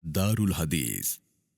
دار الحدیث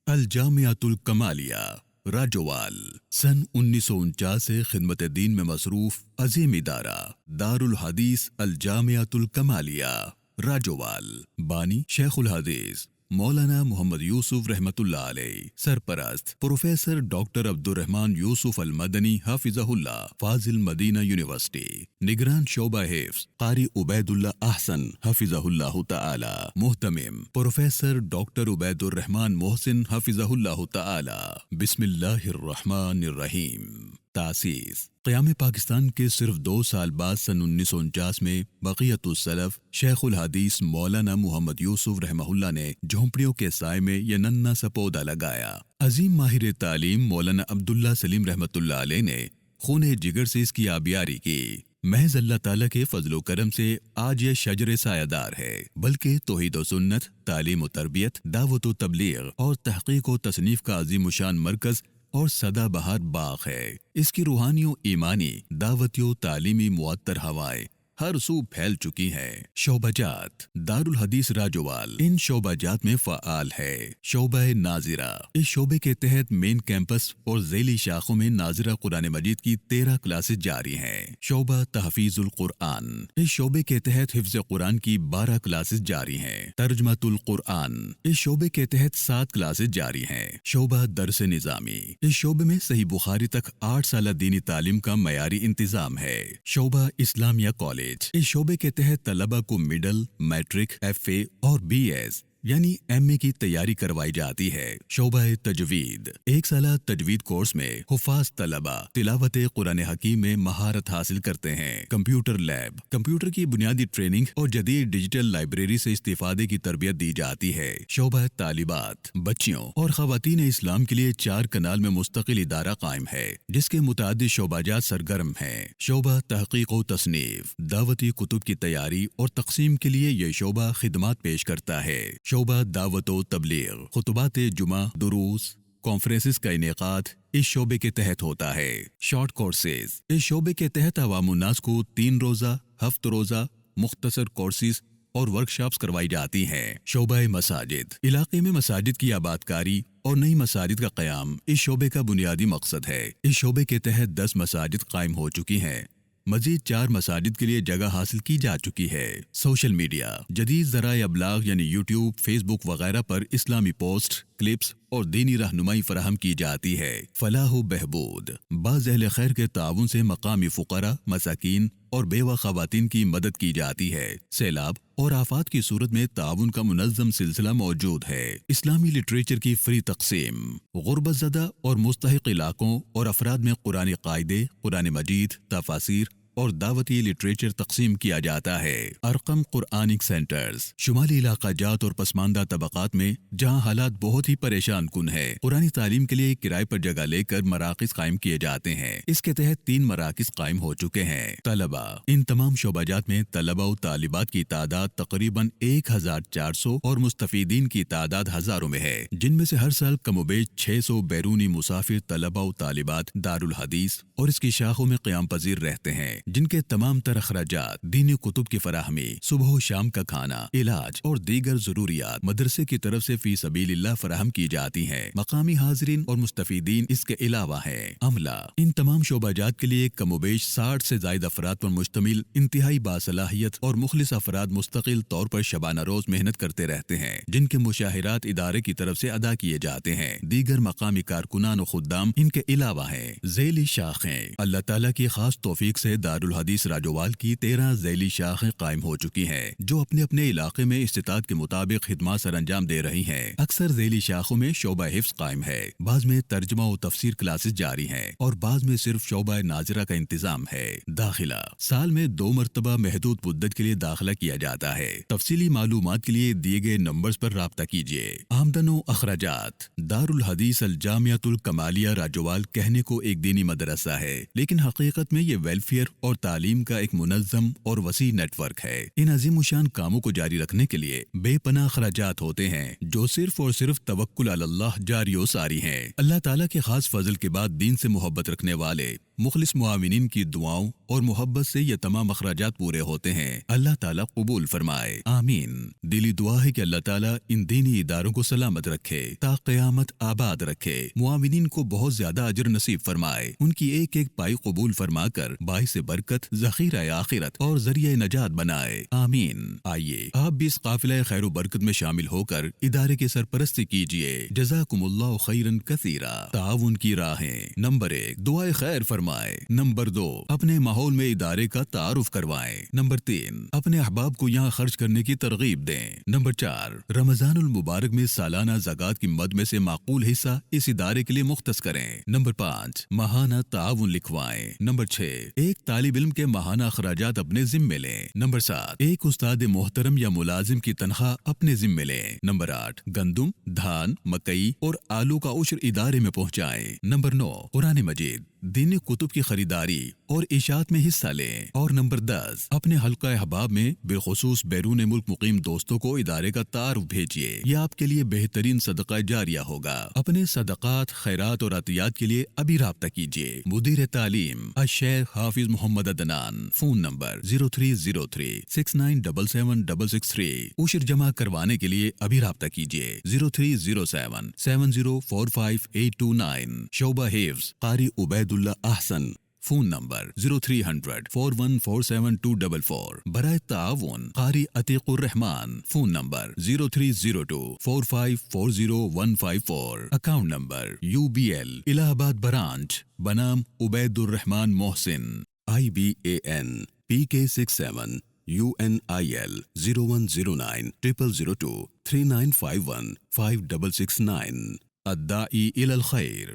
الجامعۃ الکمالیہ راجوال سن 1949 سے خدمت دین میں مصروف عظیم ادارہ دار الحدیث الجامعۃ الکمالیہ راجوال بانی شیخ الحدیث مولانا محمد یوسف رحمۃ اللہ علیہ، سرپرست پروفیسر ڈاکٹر عبد الرحمن یوسف المدنی حافظہ اللہ، فاضل مدینہ یونیورسٹی، نگران شعبہ حفظ قاری عبید اللہ احسن حفظہ اللہ تعالی، محتمم پروفیسر ڈاکٹر عبید الرحمن محسن حفظہ اللہ تعالی۔ بسم اللہ الرحمن الرحیم۔ تاسیس قیام پاکستان کے صرف 2 سال بعد سن 1949 میں بقیت السلف شیخ الحدیث مولانا محمد یوسف رحمہ اللہ نے جھونپڑیوں کے سائے میں یہ ننھا سا پودا لگایا۔ عظیم ماہر تعلیم مولانا عبداللہ سلیم رحمۃ اللہ علیہ نے خون جگر سے اس کی آبیاری کی۔ محض اللہ تعالیٰ کے فضل و کرم سے آج یہ شجر سایہ دار ہے، بلکہ توحید و سنت، تعلیم و تربیت، دعوت و تبلیغ اور تحقیق و تصنیف کا عظیم الشان مرکز اور سدا بہار باغ ہے۔ اس کی روحانی و ایمانی، دعوتی و تعلیمی معطر ہوائیں ہر سو پھیل چکی ہیں۔ شعبہ جات دار الحدیث راجوال ان شعبہ جات میں فعال ہے۔ شعبہ ناظرہ، اس شعبے کے تحت مین کیمپس اور ذیلی شاخوں میں ناظرہ قرآن مجید کی 13 کلاسز جاری ہیں۔ شعبہ تحفیظ القرآن، اس شعبے کے تحت حفظ قرآن کی 12 کلاسز جاری ہیں۔ ترجمۃ القرآن، اس شعبے کے تحت 7 کلاسز جاری ہیں۔ شعبہ درس نظامی، اس شعبے میں صحیح بخاری تک 8 سالہ دینی تعلیم کا معیاری انتظام ہے۔ شعبہ اسلامیہ کالج، اس شعبے کے تحت طلبہ کو مڈل، میٹرک، ایف اے اور بی ایس یعنی ایم اے کی تیاری کروائی جاتی ہے۔ شعبہ تجوید، 1 سالہ تجوید کورس میں حفاظ طلبہ تلاوت قرآن حکیم میں مہارت حاصل کرتے ہیں۔ کمپیوٹر لیب، کمپیوٹر کی بنیادی ٹریننگ اور جدید ڈیجیٹل لائبریری سے استفادے کی تربیت دی جاتی ہے۔ شعبہ طالبات، بچیوں اور خواتین اسلام کے لیے 4 کنال میں مستقل ادارہ قائم ہے، جس کے متعدد شعبہ جات سرگرم ہیں۔ شعبہ تحقیق و تصنیف، دعوتی کتب کی تیاری اور تقسیم کے لیے یہ شعبہ خدمات پیش کرتا ہے۔ شعبہ دعوت و تبلیغ، خطبات جمعہ، دروس، کانفرنسز کا انعقاد اس شعبے کے تحت ہوتا ہے۔ شارٹ کورسز، اس شعبے کے تحت عوام الناس کو 3 روزہ، 7 روزہ مختصر کورسز اور ورکشاپس کروائی جاتی ہیں۔ شعبہ مساجد، علاقے میں مساجد کی آباد کاری اور نئی مساجد کا قیام اس شعبے کا بنیادی مقصد ہے۔ اس شعبے کے تحت 10 مساجد قائم ہو چکی ہیں، مزید 4 مساجد کے لیے جگہ حاصل کی جا چکی ہے۔ سوشل میڈیا، جدید ذرائع ابلاغ یعنی یوٹیوب، فیس بک وغیرہ پر اسلامی پوسٹ، کلپس اور دینی رہنمائی فراہم کی جاتی ہے۔ فلاح و بہبود، بعض اہل خیر کے تعاون سے مقامی فقراء، مساکین اور بیوہ خواتین کی مدد کی جاتی ہے۔ سیلاب اور آفات کی صورت میں تعاون کا منظم سلسلہ موجود ہے۔ اسلامی لٹریچر کی فری تقسیم، غربت زدہ اور مستحق علاقوں اور افراد میں قرآن قاعدے، قرآن مجید، تفاسیر اور دعوتی لٹریچر تقسیم کیا جاتا ہے۔ ارقم قرآنک سینٹرز، شمالی علاقہ جات اور پسماندہ طبقات میں جہاں حالات بہت ہی پریشان کن ہے، قرآنی تعلیم کے لیے کرائے پر جگہ لے کر مراکز قائم کیے جاتے ہیں۔ اس کے تحت 3 مراکز قائم ہو چکے ہیں۔ طلبہ، ان تمام شعبہ جات میں طلبہ و طالبات کی تعداد تقریباً 1400 اور مستفیدین کی تعداد ہزاروں میں ہے، جن میں سے ہر سال کم و بیش 600 بیرونی مسافر طلبہ و طالبات دارالحدیث اور اس کی شاخوں میں قیام پذیر رہتے ہیں، جن کے تمام تر اخراجات، دینی کتب کی فراہمی، صبح و شام کا کھانا، علاج اور دیگر ضروریات مدرسے کی طرف سے فی سبیل اللہ فراہم کی جاتی ہیں۔ مقامی حاضرین اور مستفیدین اس کے علاوہ ہیں۔ عملہ، ان تمام شعبہ جات کے لیے کم و بیش 60 سے زائد افراد پر مشتمل انتہائی باصلاحیت اور مخلص افراد مستقل طور پر شبانہ روز محنت کرتے رہتے ہیں، جن کے مشاہرات ادارے کی طرف سے ادا کیے جاتے ہیں۔ دیگر مقامی کارکنان و خدام ان کے علاوہ ہیں۔ ذیلی شاخیں، اللہ تعالیٰ کی خاص توفیق سے دار الحدیث راجوال کی 13 ذیلی شاخیں قائم ہو چکی ہیں، جو اپنے اپنے علاقے میں استطاعت کے مطابق خدمات سر انجام دے رہی ہیں۔ اکثر ذیلی شاخوں میں شعبہ حفظ قائم ہے، بعض میں ترجمہ و تفسیر کلاسز جاری ہیں اور بعض میں صرف شعبہ ناظرہ کا انتظام ہے۔ داخلہ، سال میں 2 مرتبہ محدود مدت کے لیے داخلہ کیا جاتا ہے۔ تفصیلی معلومات کے لیے دیے گئے نمبرز پر رابطہ کیجیے۔ آمدن و اخراجات، دار الحدیث الجامعۃ الکمالیہ راجوال کہنے کو ایک دینی مدرسہ ہے، لیکن حقیقت میں یہ ویلفیئر اور تعلیم کا ایک منظم اور وسیع نیٹ ورک ہے۔ ان عظیم الشان کاموں کو جاری رکھنے کے لیے بے پناہ اخراجات ہوتے ہیں، جو صرف اور صرف توکل علی اللہ جاری و ساری ہیں۔ اللہ تعالیٰ کے خاص فضل کے بعد دین سے محبت رکھنے والے مخلص معاونین کی دعاؤں اور محبت سے یہ تمام اخراجات پورے ہوتے ہیں۔ اللہ تعالیٰ قبول فرمائے، آمین۔ دلی دعا ہے کہ اللہ تعالیٰ ان دینی اداروں کو سلامت رکھے تا قیامت آباد رکھے، معاونین کو بہت زیادہ اجر نصیب فرمائے، ان کی ایک ایک پائی قبول فرما کر باعث برکت، ذخیرہ آخرت اور ذریعہ نجات بنائے، آمین۔ آئیے آپ بھی اس قافلہ خیر و برکت میں شامل ہو کر ادارے کی سرپرستی کیجیے۔ جزاکم اللہ خیرن کثیرا۔ تعاون کی راہیں: نمبر 1، دعائے خیر فرمائیں۔ نمبر 2، اپنے ماحول میں ادارے کا تعارف کروائیں۔ نمبر 3، اپنے احباب کو یہاں خرچ کرنے کی ترغیب دیں۔ نمبر 4، رمضان المبارک میں سالانہ زکوٰۃ کی مد میں سے معقول حصہ اس ادارے کے لیے مختص کریں۔ نمبر 5، ماہانہ تعاون لکھوائیں۔ نمبر 6، ایک طالب علم کے ماہانہ اخراجات اپنے ذمے لیں۔ نمبر 7، ایک استاد محترم یا ملازم کی تنخواہ اپنے ذمے لیں۔ نمبر 8، گندم، دھان، مکئی اور آلو کا عشر ادارے میں پہنچائیں۔ نمبر 9، قرآن مجید، دینی کتب کی خریداری اور اشاعت میں حصہ لیں۔ اور نمبر 10، اپنے حلقہ احباب میں بالخصوص بیرون ملک مقیم دوستوں کو ادارے کا تعارف بھیجیے، یہ آپ کے لیے بہترین صدقہ جاریہ ہوگا۔ اپنے صدقات، خیرات اور عطیات کے لیے ابھی رابطہ کیجیے۔ مدیر تعلیم الشیخ حافظ محمد عدنان، فون نمبر 030369776663۔ عشر جمع کروانے کے لیے ابھی رابطہ کیجیے 0307704589۔ شعبہ حفظ قاری عبید اللہ احسن، فون نمبر 0300414724۔ برائے تعاون قاری Atiq ur Rahman, phone number 030245405154۔ Account number UBL Allahabad branch بنام Ubaid ur Rahman Mohsin, IBAN PK67 UNIL 0109002395156669۔ الداعی الی الخیر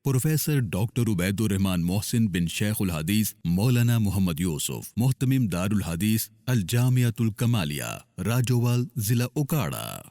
پروفیسر ڈاکٹر عبید الرحمان محسن بن شیخ الحدیث مولانا محمد یوسف، محتمم دار الحدیث الجامعۃ الکمالیہ، راجوال، ضلع اوکاڑہ۔